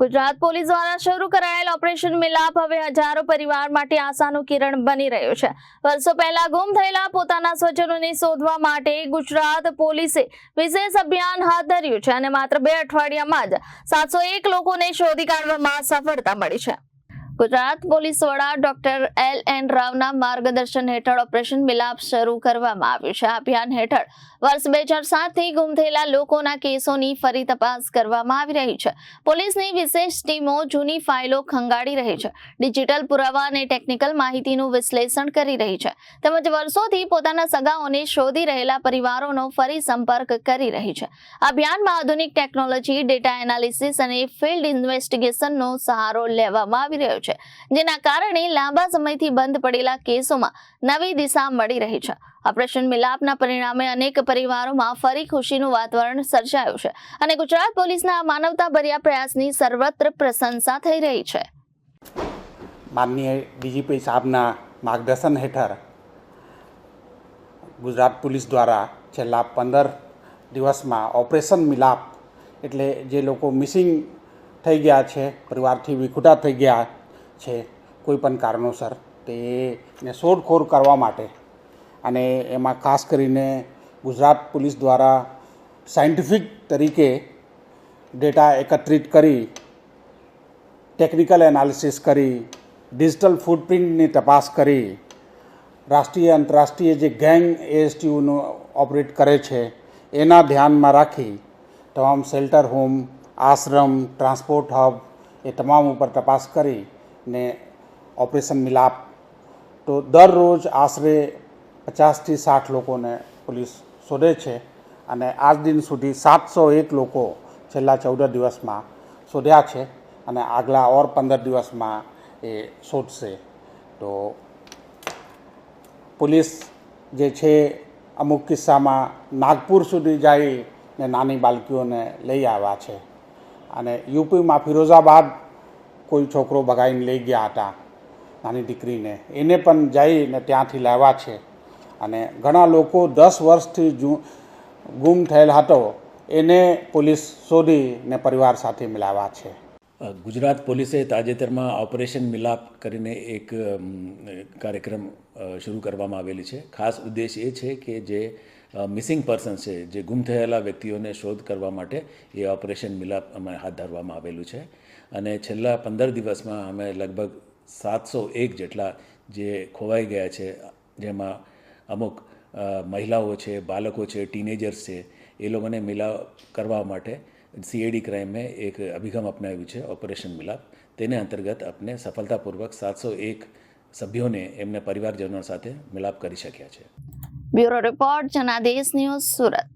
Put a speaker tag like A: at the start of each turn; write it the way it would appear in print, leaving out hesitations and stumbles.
A: Gujarat police દ્વારા શરૂ કરાયેલ ઓપરેશન મિલાપ હવે હજારો પરિવાર માટે આશાનું કિરણ બની રહ્યું છે। વર્ષો પહેલા ગુમ થયેલા પોતાના સ્વજનોને શોધવા માટે ગુજરાત પોલીસે વિશેષ અભિયાન હાથ ધર્યું છે અને માત્ર 2 અઠવાડિયામાં જ 701 લોકોને શોધી કાઢવામાં સફળતા મળી છે। ગુજરાત પોલીસ વડા ડોક્ટર L.N. રાવના માર્ગદર્શન હેઠળ ઓપરેશન મિલાપ શરૂ કરવામાં આવ્યું છે। આ અભિયાન હેઠળ વર્ષ 2007 થી ગુમ થયેલા લોકોના કેસોની ફરી તપાસ કરવામાં આવી રહી છે। પોલીસની વિશેષ ટીમો જૂની ફાઇલો ખંગાળી રહી છે, ડિજિટલ પુરાવા અને ટેકનિકલ માહિતીનું વિશ્લેષણ કરી રહી છે, તેમજ વર્ષોથી પોતાના સગાઓને શોધી રહેલા પરિવારોનો ફરી સંપર્ક કરી રહી છે। આ અભિયાનમાં આધુનિક ટેકનોલોજી, ડેટા એનાલિસિસ અને ફિલ્ડ ઇન્વેસ્ટિગેશનનો સહારો લેવામાં આવી રહ્યો છે, જેના કારણે લાંબા સમયથી બંધ પડેલા કેસોમાં નવી દિશા મળી રહી છે। ઓપરેશન મિલાપના પરિણામે અનેક પરિવારોમાં ફરી ખુશીનું વાતાવરણ સર્જાયું છે અને ગુજરાત પોલીસના માનવતાભર્યા પ્રયાસની સર્વત્ર પ્રશંસા થઈ રહી છે।
B: માનનીય ડીજીપી સાહેબના માર્ગદર્શન હેઠળ ગુજરાત પોલીસ દ્વારા છેલ્લા 15 દિવસમાં ઓપરેશન મિલાપ એટલે જે લોકો મિસિંગ થઈ ગયા છે, પરિવારથી વિખૂટા થઈ ગયા છે કોઈ પણ કારણોસર, તેને શોધખોળ કરવા માટે અને એમાં ખાસ કરીને ગુજરાત પોલીસ દ્વારા સાયન્ટિફિક તરીકે ડેટા એકત્રિત કરી, ટેકનિકલ એનાલિસિસ કરી, ડિજિટલ ફૂટપ્રિન્ટની તપાસ કરી, રાષ્ટ્રીય આંતરરાષ્ટ્રીય જે ગેંગ ASTUનું ઓપરેટ કરે છે એના ધ્યાનમાં રાખી તમામ શેલ્ટર હોમ, આશ્રમ, ટ્રાન્સપોર્ટ હબ એ તમામ ઉપર તપાસ કરી ને ઓપરેશન મિલાપ તો દરરોજ આશરે 50 થી 60 લોકોને પોલીસ શોધે છે અને આજ દિન સુધી 701 લોકો છેલ્લા 14 દિવસમાં શોધ્યા છે અને આગલા ઓર 15 દિવસમાં એ શોધશે। તો પોલીસ જે છે અમુક કિસ્સામાં નાગપુર સુધી જઈને નાની બાળકીઓને લઈ આવ્યા છે અને યુપીમાં ફિરોઝાબાદ કોઈ છોકરો ભગાઈને લઈ ગયા હતા નાની દીકરીને, એને પણ જઈને ત્યાંથી લાવ્યા છે અને ઘણા લોકો 10 વર્ષથી ગુમ થયેલ હતો એને પોલીસ શોધીને પરિવાર સાથે મિલાવ્યા છે।
C: ગુજરાત પોલીસે તાજેતરમાં ઓપરેશન મિલાપ કરીને એક કાર્યક્રમ શરૂ કરવામાં આવેલી છે। ખાસ ઉદ્દેશ એ છે કે જે મિસિંગ પર્સન છે, જે ગુમ થયેલા વ્યક્તિઓને શોધ કરવા માટે એ ઓપરેશન મિલાપ અમે હાથ ધરવામાં આવેલું છે અને છેલ્લા 15 દિવસમાં અમે લગભગ 701 જેટલા જે ખોવાઈ ગયા છે, જેમાં અમુક મહિલાઓ છે, બાળકો છે, ટીનેજર્સ છે, એ લોકોને મિલાપ કરવા માટે CID ક્રાઇમે એક અભિગમ અપનાવ્યું છે ઓપરેશન મિલાપ। તેને અંતર્ગત આપણે સફળતાપૂર્વક 701 સભ્યોને એમને પરિવારજનો સાથે મિલાપ કરી શક્યા છે।
A: Bureau report, Janadesh news, Surat.